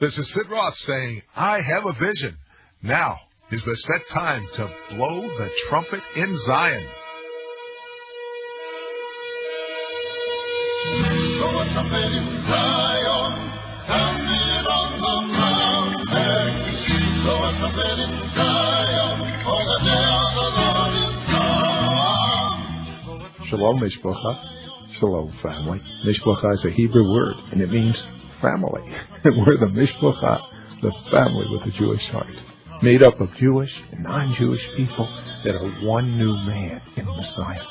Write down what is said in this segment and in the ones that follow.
This is Sid Roth saying, I have a vision. Now is the set time to blow the trumpet in Zion. Blow a trumpet in Zion, sound it on the mountain. Blow a trumpet in Zion, for the day of the Lord is come. Shalom, Mishpacha. Shalom, family. Mishpacha is a Hebrew word, and it means family. And we're the Mishpacha, the family with a Jewish heart, made up of Jewish and non-Jewish people that are one new man in Messiah.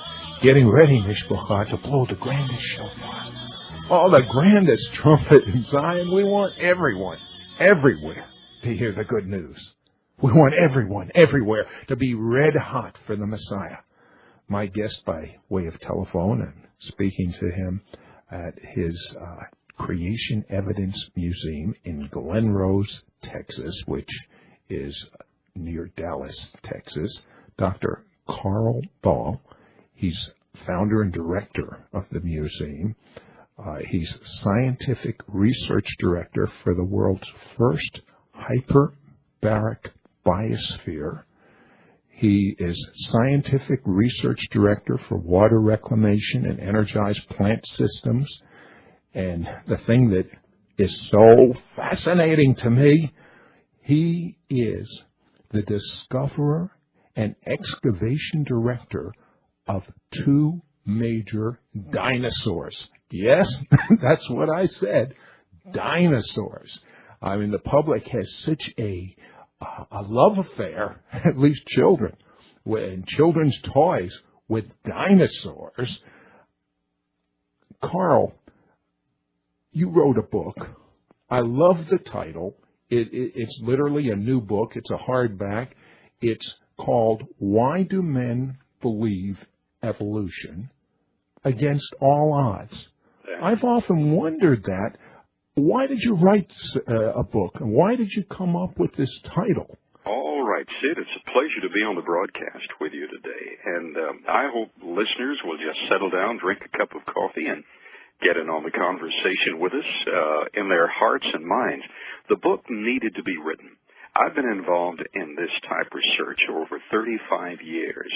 Getting ready, Mishpacha, to blow the grandest shofar. Oh, the grandest trumpet in Zion. We want everyone, everywhere, to hear the good news. We want everyone, everywhere, to be red hot for the Messiah. My guest by way of telephone and speaking to him at his Creation Evidence Museum in Glen Rose, Texas, which is near Dallas, Texas, Dr. Carl Baugh. He's founder and director of the museum. He's scientific research director for the world's first hyperbaric biosphere. He is scientific research director for water reclamation and energized plant systems. And the thing that is so fascinating to me, he is the discoverer and excavation director of 2 major dinosaurs. Yes, that's what I said, dinosaurs. I mean, the public has such a love affair, at least children, and children's toys with dinosaurs. Carl, you wrote a book. I love the title. It's literally a new book. It's a hardback. It's called Why Do Men Believe Evolution Against All Odds? I've often wondered that. Why did you write a book, and why did you come up with this title? All right, Sid, it's a pleasure to be on the broadcast with you today, and I hope listeners will just settle down, drink a cup of coffee, and get in on the conversation with us in their hearts and minds. The book needed to be written. I've been involved in this type of research over 35 years,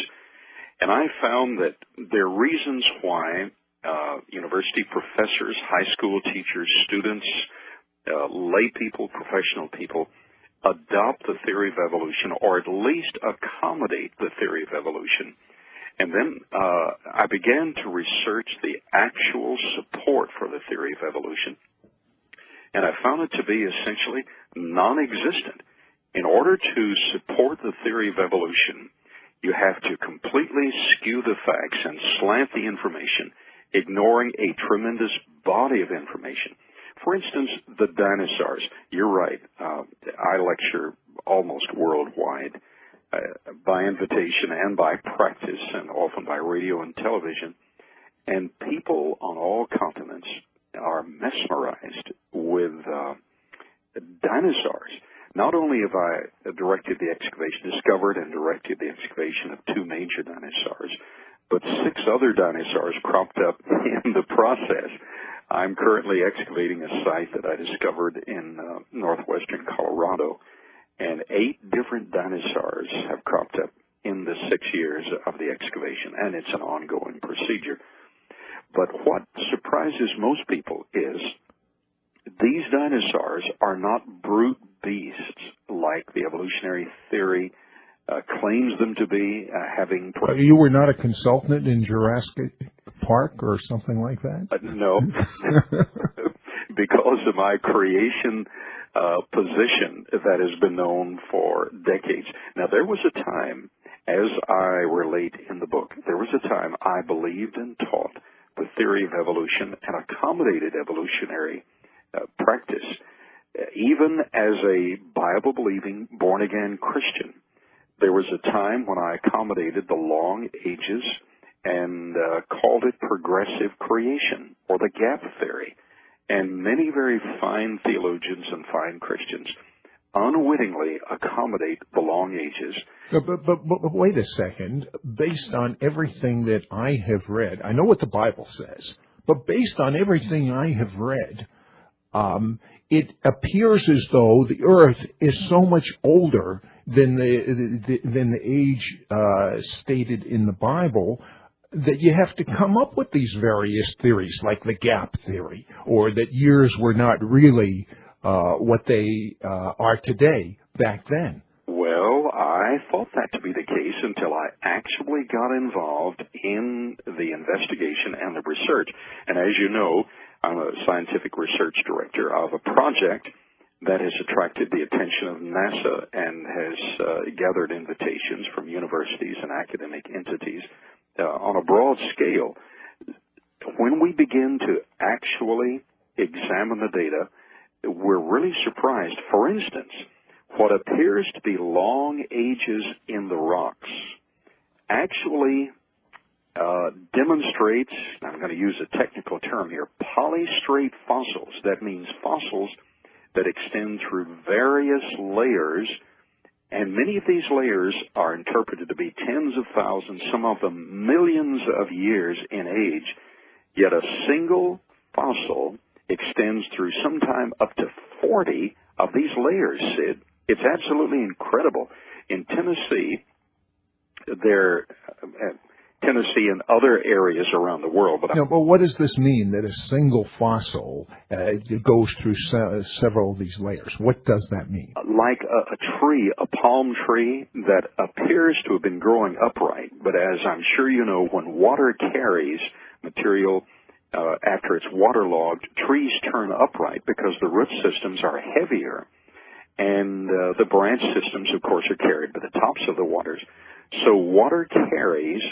and I found that there are reasons why university professors, high school teachers, students, lay people, professional people adopt the theory of evolution, or at least accommodate the theory of evolution. And then I began to research the actual support for the theory of evolution, and I found it to be essentially non-existent. In order to support the theory of evolution, you have to completely skew the facts and slant the information, ignoring a tremendous body of information. For instance, the dinosaurs. You're right. I lecture almost worldwide by invitation and by practice, and often by radio and television. And people on all continents are mesmerized with dinosaurs. Not only have I discovered and directed the excavation of 2 major dinosaurs, but 6 other dinosaurs cropped up in the process. I'm currently excavating a site that I discovered in northwestern Colorado, and 8 different dinosaurs have cropped up in the 6 years of the excavation, and it's an ongoing procedure. But what surprises most people is these dinosaurs are not brute beasts like the evolutionary theory claims them to be, having... You were not a consultant in Jurassic Park or something like that? No. Because of my creation position that has been known for decades. Now, there was a time, as I relate in the book, there was a time I believed and taught the theory of evolution and accommodated evolutionary practice, even as a Bible-believing, born-again Christian. There was a time when I accommodated the long ages and called it progressive creation, or the gap theory. And many very fine theologians and fine Christians unwittingly accommodate the long ages. But wait a second. Based on everything that I have read, I know what the Bible says, but based on everything I have read, it appears as though the Earth is so much older than the age stated in the Bible, that you have to come up with these various theories, like the gap theory, or that years were not really what they are today back then. Well, I thought that to be the case until I actually got involved in the investigation and the research. And as you know, I'm a scientific research director of a project that has attracted the attention of NASA and has gathered invitations from universities and academic entities on a broad scale. When we begin to actually examine the data, we're really surprised. For instance, what appears to be long ages in the rocks actually demonstrates, I'm going to use a technical term here, polystrate fossils. That means fossils that extend through various layers, and many of these layers are interpreted to be tens of thousands, some of them millions of years in age, yet a single fossil extends through sometime up to 40 of these layers, Sid. It's absolutely incredible. In Tennessee, Tennessee and other areas around the world. But what does this mean, that a single fossil goes through several of these layers? What does that mean? Like a tree, a palm tree that appears to have been growing upright, but as I'm sure you know, when water carries material after it's waterlogged, trees turn upright because the root systems are heavier, and the branch systems, of course, are carried by the tops of the waters. So water carries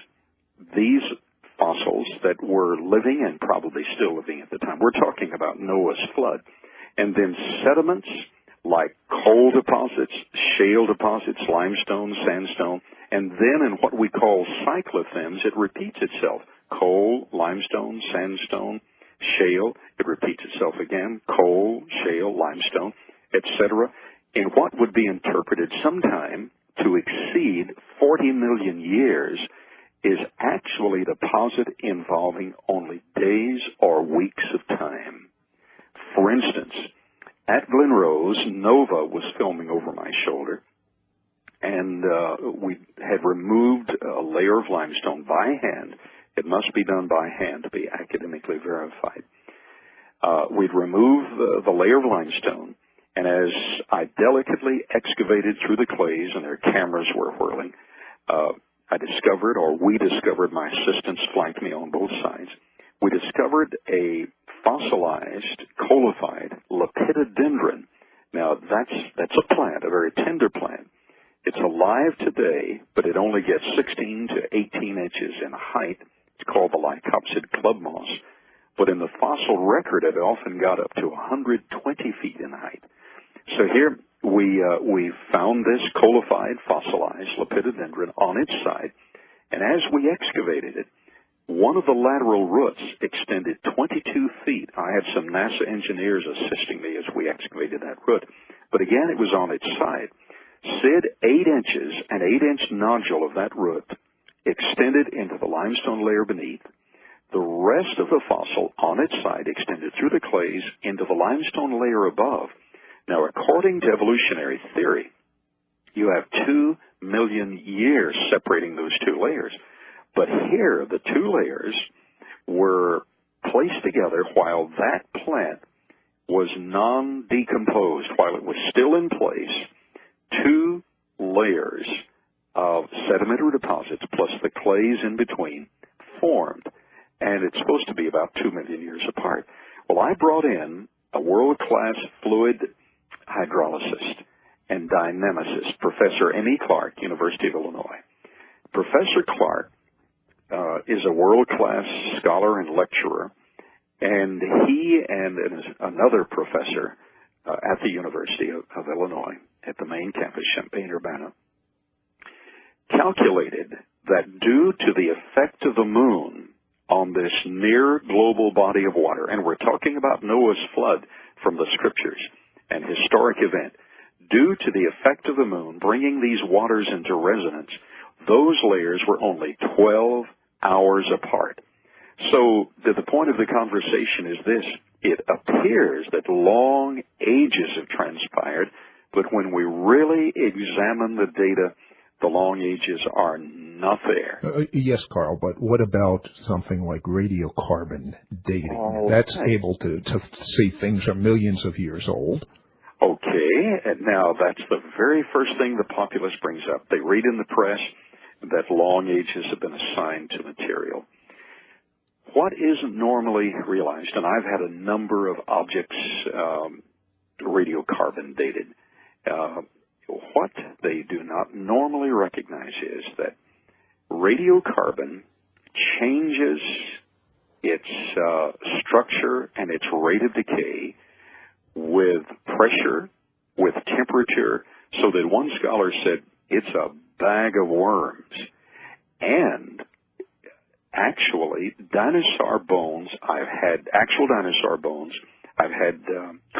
these fossils that were living and probably still living at the time. We're talking about Noah's flood. And then sediments like coal deposits, shale deposits, limestone, sandstone, and then in what we call cyclothems, it repeats itself. Coal, limestone, sandstone, shale, it repeats itself again. Coal, shale, limestone, etc. In what would be interpreted sometime to exceed 40 million years is actually a deposit involving only days or weeks of time. For instance, at Glen Rose, Nova was filming over my shoulder, and we had removed a layer of limestone by hand. It must be done by hand to be academically verified. We'd remove the layer of limestone, and as I delicately excavated through the clays and their cameras were whirling, I discovered, or we discovered, my assistants flanked me on both sides, we discovered a fossilized, colified lepidodendron. Now, that's a plant, a very tender plant. It's alive today, but it only gets 16 to 18 inches in height. It's called the Lycopsid club moss. But in the fossil record, it often got up to 120 feet in height. So here we found this colified, fossilized lepidodendron on its side, and as we excavated it, one of the lateral roots extended 22 feet. I had some NASA engineers assisting me as we excavated that root, but again, it was on its side. Sid, 8 inches, an 8-inch nodule of that root extended into the limestone layer beneath. The rest of the fossil on its side extended through the clays into the limestone layer above. Now, according to evolutionary theory, you have 2 million years separating those two layers. But here, the two layers were placed together while that plant was non-decomposed, while it was still in place. 2 layers of sedimentary deposits plus the clays in between formed, and it's supposed to be about 2 million years apart. Well, I brought in a world-class fluid hydrologist and dynamicist, Professor M.E. Clark, University of Illinois. Professor Clark is a world-class scholar and lecturer, and he and another professor at the University of Illinois at the main campus, Champaign-Urbana, calculated that due to the effect of the moon on this near global body of water, and we're talking about Noah's flood from the scriptures, an historic event, due to the effect of the moon bringing these waters into resonance, those layers were only 12 hours apart. So the point of the conversation is this: it appears that long ages have transpired, but when we really examine the data, the long ages are not there. Yes, Carl, but what about something like radiocarbon dating? Oh, That's able to see things are millions of years old. Okay, and now that's the very first thing the populace brings up. They read in the press that long ages have been assigned to material. What isn't normally realized, and I've had a number of objects radiocarbon dated, what they do not normally recognize is that radiocarbon changes its structure and its rate of decay with pressure, with temperature, so that one scholar said it's a bag of worms. And actually, dinosaur bones, I've had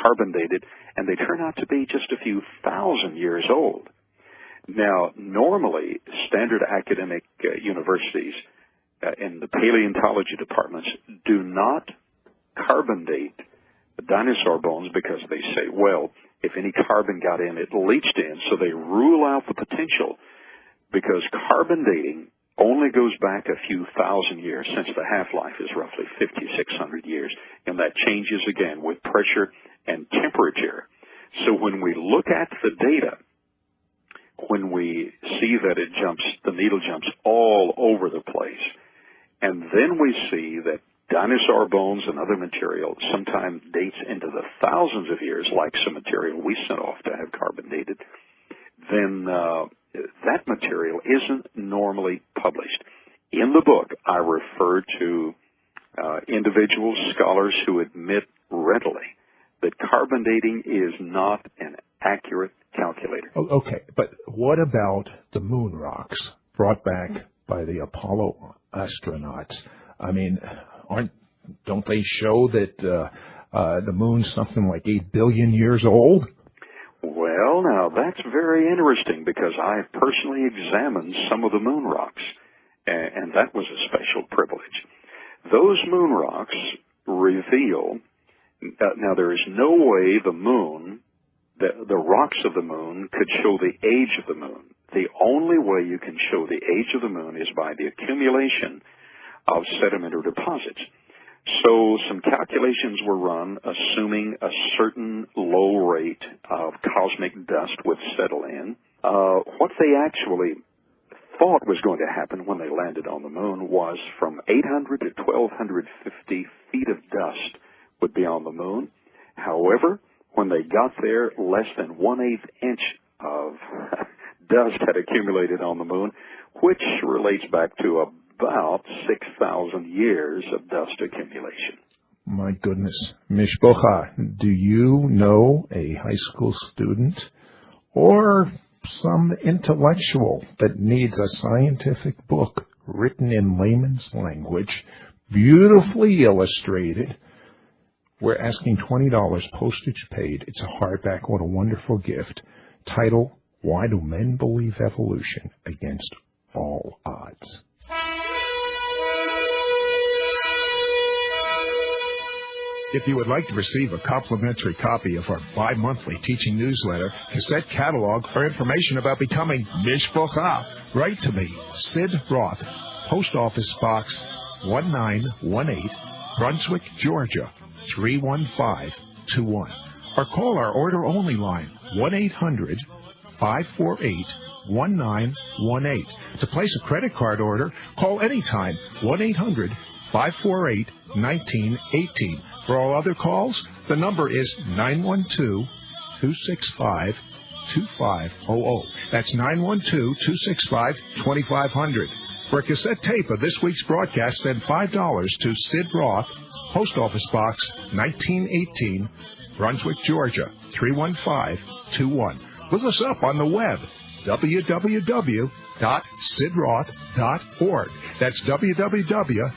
carbon dated, and they turn out to be just a few thousand years old. Now, normally, standard academic universities in the paleontology departments do not carbon date dinosaur bones because they say, well, if any carbon got in, it leached in, so they rule out the potential, because carbon dating only goes back a few thousand years, since the half-life is roughly 5,600 years, and that changes again with pressure and temperature. So when we look at the data, when we see that the needle jumps all over the place, and then we see that dinosaur bones and other material sometimes dates into the thousands of years, like some material we sent off to have carbon dated, then that material isn't normally published. In the book, I refer to individuals, scholars who admit readily that carbon dating is not an accurate calculator. Okay, but what about the moon rocks brought back by the Apollo astronauts? I mean, don't they show that the moon's something like 8 billion years old? Well, now, that's very interesting, because I personally examined some of the moon rocks, and that was a special privilege. Those moon rocks reveal, now there is no way the moon, the rocks of the moon could show the age of the moon. The only way you can show the age of the moon is by the accumulation of sediment or deposits. So some calculations were run assuming a certain low rate of cosmic dust would settle in. What they actually thought was going to happen when they landed on the moon was from 800 to 1,250 feet of dust would be on the moon. However, when they got there, less than 1/8 inch of dust had accumulated on the moon, which relates back to about 6,000 years of dust accumulation. My goodness. Mishpocha, do you know a high school student or some intellectual that needs a scientific book written in layman's language, beautifully illustrated? We're asking $20, postage paid. It's a hardback. What a wonderful gift. Title, Why Do Men Believe Evolution Against All Odds? If you would like to receive a complimentary copy of our bi-monthly teaching newsletter, cassette catalog, or information about becoming Mishpocha, write to me, Sid Roth, Post Office Box 1918, Brunswick, Georgia 31521, or call our order-only line, 1-800-548-1918. To place a credit card order, call anytime, 1-800-548-1918. For all other calls, the number is 912-265-2500. That's 912-265-2500. For a cassette tape of this week's broadcast, send $5 to Sid Roth, Post Office Box 1918, Brunswick, Georgia 31521. Look us up on the web, www.sidroth.org. That's www.